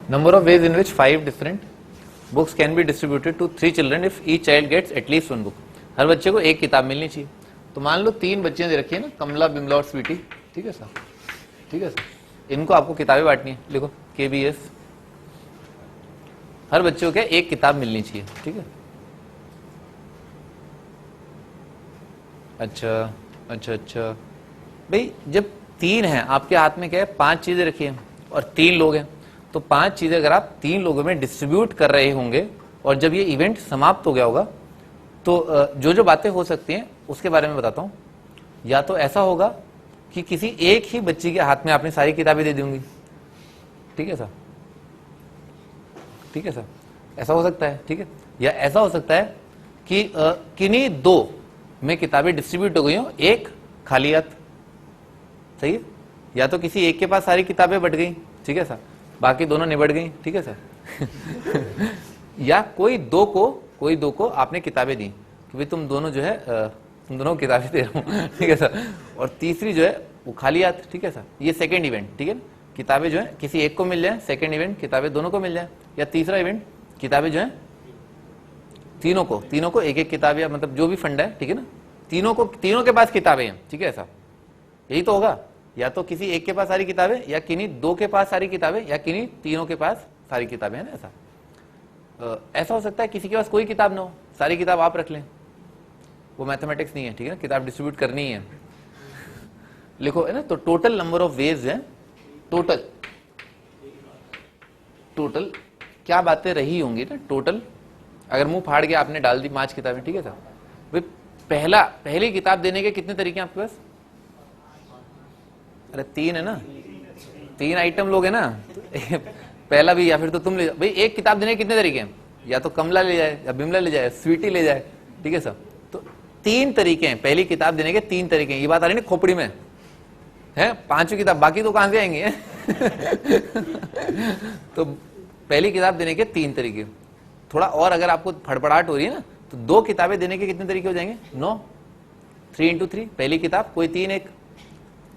Number of ways in which 5 different books can be distributed to 3 children if each child gets at least 1 book. हर बच्चे को एक किताब मिलनी चाहिए. तो मान लो 3 बच्चे दे रखी है ना, कमला, बिमला और स्वीटी. ठीक है सर, ठीक है सर. इनको आपको किताबें बांटनी है. लिखो KBS. हर बच्चे को क्या एक किताब मिलनी चाहिए. ठीक है. अच्छा अच्छा अच्छा भाई, जब 3 हैं आपके हाथ में, क्या है 5 चीजें रखी हैं और 3 लोग हैं, तो 5 चीजें अगर आप 3 लोगों में डिस्ट्रीब्यूट कर रहे होंगे और जब ये इवेंट समाप्त हो गया होगा तो जो जो बातें हो सकती हैं उसके बारे में बताता हूं. या तो ऐसा होगा कि किसी एक ही बच्ची के हाथ में आपने सारी किताबें दे दी होंगी. ठीक है सर, ठीक है सर, ऐसा हो सकता है. ठीक है. या ऐसा हो सकता है कि किन्हीं 2 में किताबें डिस्ट्रीब्यूट हो गई हो, एक खाली हाथ. सही है. या तो किसी एक के पास सारी किताबें बट गई. ठीक है सर, बाकी दोनों निबट गई. ठीक है सर. या कोई दो को आपने किताबें दी कि भाई तुम दोनों जो है तुम दोनों किताबें दे रहा हूं. ठीक है सर. और तीसरी जो है वो खाली हाथ. ठीक है सर. ये सेकंड इवेंट. ठीक है. किताबें जो है किसी एक को मिल जाए, सेकंड इवेंट किताबें दोनों को मिल जाए. या तीसरा इवेंट किताबें जो है तीनों को एक एक किताब, या मतलब जो भी फंड है. ठीक है ना, तीनों के पास किताबें हैं. ठीक है. ऐसा यही तो होगा. या तो किसी एक के पास सारी किताबें, या किन्हीं 2 के पास सारी किताबें, या किन्हीं तीनों के पास सारी किताबें. है ना. ऐसा हो सकता है किसी के पास कोई किताब ना हो, सारी किताब आप रख लें. वो मैथमेटिक्स नहीं है. ठीक है ना, किताब डिस्ट्रीब्यूट करनी है. लिखो है ना. तो टोटल नंबर ऑफ वेज है. टोटल क्या बातें रही होंगी ना. टोटल अगर मुंह फाड़ के आपने डाल दी 5 किताबें. ठीक है सर. भाई पहली किताब देने के कितने तरीके हैं आपके पास? अरे 3 है ना, 3 आइटम लोग है ना. पहला भी, या फिर तो तुम ले जाओ. भाई एक किताब देने के कितने तरीके हैं? या तो कमला ले जाए, या बिमला ले जाए, स्वीटी ले जाए. ठीक है सर. तो 3 तरीके हैं पहली किताब देने के. 3 तरीके हैं. ये बात आ रही है ना खोपड़ी में है. 5वीं किताब, बाकी तो कहां से आएंगे. तो पहली किताब देने के 3 तरीके. थोड़ा और अगर आपको फड़फड़ाहट हो रही है ना, तो 2 किताबें देने के कितने तरीके हो जाएंगे? 9. 3 into 3 पहली किताब, कोई 3 1.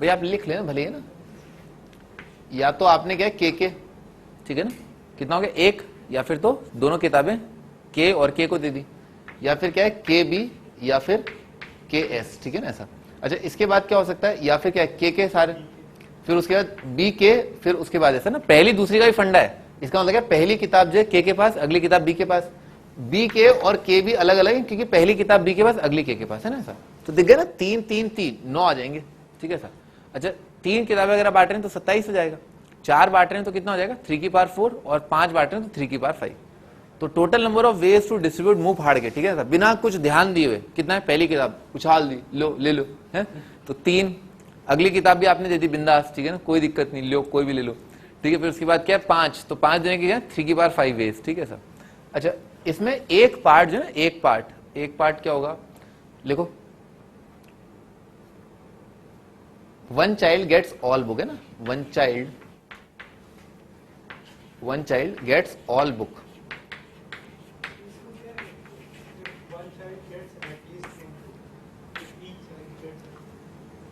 भाई आप लिख लेना भले है ना. या तो आपने क्या के. ठीक है ना, कितना हो गया 1. या फिर तो दोनों किताबें के और के को दे दी. या फिर क्या है KB या फिर KS. ठीक है ना. ऐसा. अच्छा, इसके बाद क्या हो सकता है? या फिर क्या है के सारे, फिर उसके बाद BK, फिर उसके बाद ऐसा ना पहली दूसरी का भी फंडा है. इसका मतलब क्या, पहली किताब जो है के पास, अगली किताब B के पास. BK और K भी अलग अलग है क्योंकि पहली किताब B के पास, अगली के पास. है ना. ऐसा तो दिख गया ना. 3 3 3 9 आ जाएंगे. ठीक है सर. अच्छा, 3 किताबें अगर आप बांट रहे हैं तो 27 हो जाएगा. 4 बांट रहे हैं तो कितना हो जाएगा? 3 की पावर 4. और 5 बांट रहे हैं तो 3 की पावर 5. तो total number of ways to distribute मुंह फाड़ के. ठीक है सर, बिना कुछ ध्यान दिए हुए कितना है? पहली किताब उछाल दी, लो ले लो. है तो 3. अगली किताब भी आपने दे दी बिंदास. ठीक है ना, कोई दिक्कत नहीं, लो कोई भी ले लो. ठीक है. फिर उसके बाद क्या है? 5. तो 5 देने की क्या? 3 की पावर 5 वेज. ठीक है सर. अच्छा, इसमें एक पार्ट जो है, एक पार्ट क्या होगा? लिखो, 1 चाइल्ड गेट्स ऑल बुक. है ना. 1 चाइल्ड गेट्स ऑल बुक.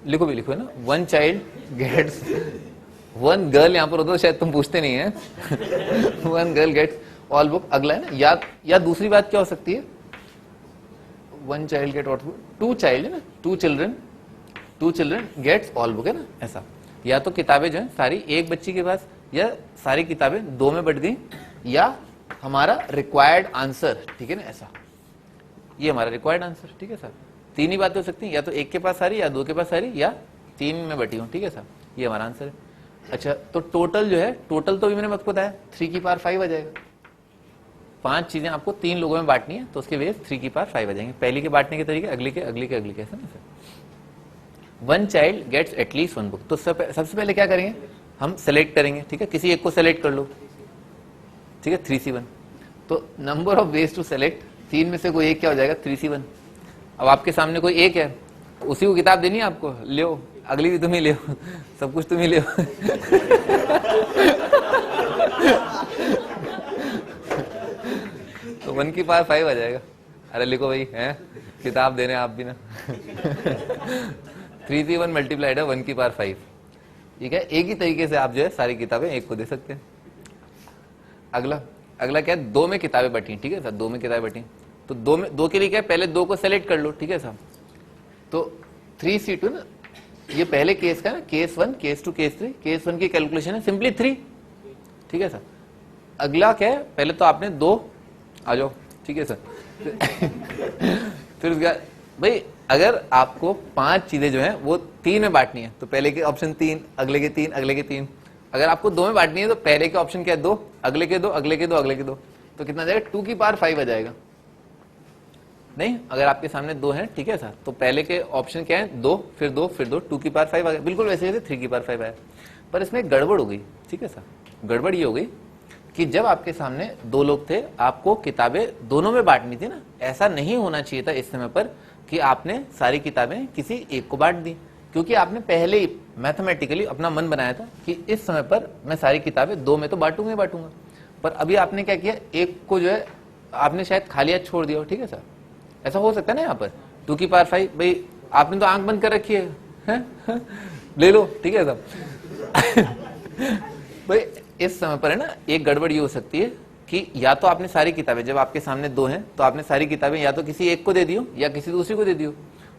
लिखो भी लिखो है ना. 1 चाइल्ड गेट्स, 1 गर्ल यहां पर होता तो शायद तुम पूछते नहीं है. 1 गर्ल गेट्स ऑल बुक. अगला है ना. या दूसरी बात क्या हो सकती है? 1 child get all book. 2 child है ना, 2 चिल्ड्रन गेट्स ऑल बुक. है ना. ऐसा. या तो किताबें जो है सारी एक बच्ची के पास, या सारी किताबें 2 में बट गई, या हमारा रिक्वायर्ड आंसर. ठीक है ना. ऐसा ये हमारा रिक्वायर्ड आंसर. ठीक है सर. 3 ही बातें हो सकती हैं. या तो एक के पास सारी, या 2 के पास सारी, या 3 में बटी हो. ठीक है सर. ये हमारा आंसर है. अच्छा, तो टोटल जो है, टोटल तो भी मैंने आपको बताया 3 की पावर 5 आ जाएगा. 5 चीजें आपको 3 लोगों में बांटनी है तो उसके वेज 3 की पावर 5 आ जाएंगे. पहली के बांटने के तरीके, अगली के ऐसा ना sir. 1 child gets at least 1 book. तो सबसे पहले क्या करेंगे? हम सेलेक्ट करेंगे. ठीक है, किसी एक को सेलेक्ट कर लो. ठीक है, 3C1. तो number of ways to select, 3 में से कोई एक क्या हो जाएगा? 3C1. अब आपके सामने कोई एक है, उसी को किताब देनी है आपको. ले, अगली भी तुम ही ले, सब कुछ तुम ही ले. तो 1 की पावर 5 आ जाएगा. अरे लिखो भाई, है किताब देने आप भी ना. 3C1 मल्टीप्लाइड है 1 की पावर 5. ठीक है. एक ही तरीके से आप जो है सारी किताबें एक को दे सकते हैं. अगला अगला क्या है, 2 में किताबें बटी, ठीक है साहब, 2 में किताबें बटी, तो 2 के लिए क्या है, पहले 2 को सेलेक्ट कर लो, ठीक है साहब। तो 3C2 ना, ये पहले केस का ना, केस 1, केस 2, केस 3, केस 1 की कैलकुलेशन है सिंपली 3, ठीक है सर। अगला क्या है, पहले तो आपने 2 आ जाओ, ठीक है सर। फिर उसके बाद भाई अगर आपको 5 चीजें जो है वो 3 में बांटनी है तो पहले के ऑप्शन 3, अगले के 3, अगले के 3। अगर आपको 2 में बांटनी है तो पहले के ऑप्शन क्या है 2, अगले के 2, अगले के 2, अगले के 2, तो कितना जाएगा 2 की पावर 5 आ जाएगा। नहीं, अगर आपके सामने 2 है, ठीक है सर, तो पहले के ऑप्शन क्या है 2, फिर 2, फिर 2, 2 की पावर 5 आ गया, बिल्कुल वैसे जैसे 3 की पावर 5 आया। पर इसमें एक गड़बड़ हो गई, ठीक है सर। गड़बड़ ये हो गई कि जब आपके सामने 2 लोग थे, आपको किताबें दोनों में बांटनी थी ना, ऐसा नहीं होना चाहिए था इस समय पर कि आपने सारी किताबें किसी एक को बांट दी, क्योंकि आपने पहले ही मैथमेटिकली अपना मन बनाया था कि इस समय पर मैं सारी किताबें 2 में तो बांटूंगा ही बांटूंगा। पर अभी आपने क्या किया, एक को जो है आपने शायद खाली हाथ छोड़ दिया हो, ठीक है सर, ऐसा हो सकता है ना। यहाँ पर 2 की पावर 5, भाई आपने तो आंख बंद कर रखी है? ले लो, ठीक है साहब। भाई इस समय पर है ना, एक गड़बड़ ये हो सकती है कि या तो आपने सारी किताबें, जब आपके सामने 2 हैं तो आपने सारी किताबें या तो किसी एक को दे दियो या किसी दूसरी को दे दियो।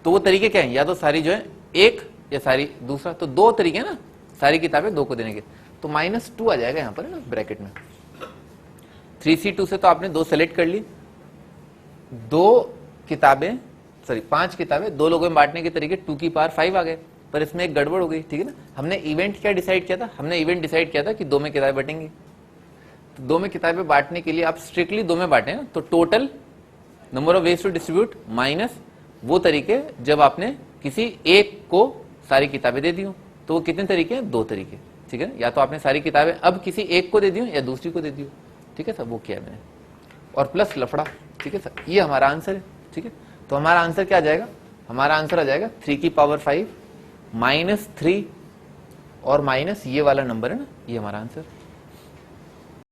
तो वो तरीके क्या है, या तो सारी जो है एक या सारी दूसरा, तो 2 तरीके हैं ना सारी किताबें 2 को देने के। तो -2 आ जाएगा यहाँ पर है ना ब्रैकेट में। 3C2 से तो आपने 2 सेलेक्ट कर ली, 5 किताबें 2 लोगों में बांटने के तरीके 2 की पावर 5 आ गए। पर इसमें एक गड़बड़ हो गई, ठीक है ना। हमने इवेंट क्या डिसाइड किया था, हमने इवेंट डिसाइड किया था कि 2 में किताबें बटेंगी। तो 2 में किताबें बांटने के लिए आप स्ट्रिक्टली 2 में बांटे, तो total number of ways to distribute minus वो तरीके जब आपने किसी एक को सारी किताबें दे दी हो। तो वो कितने तरीके हैं, 2 तरीके, ठीक है। या तो आपने सारी किताबें अब किसी एक को दे दी हो या दूसरी को दे दी हो, ठीक है सर, वो किया मैंने। और प्लस लफड़ा, ठीक है सर, ये हमारा आंसर है, ठीक है। तो हमारा आंसर क्या आ जाएगा, हमारा आंसर आ जाएगा 3 की पावर 5 -3 और माइनस ये वाला नंबर है ना, ये हमारा आंसर।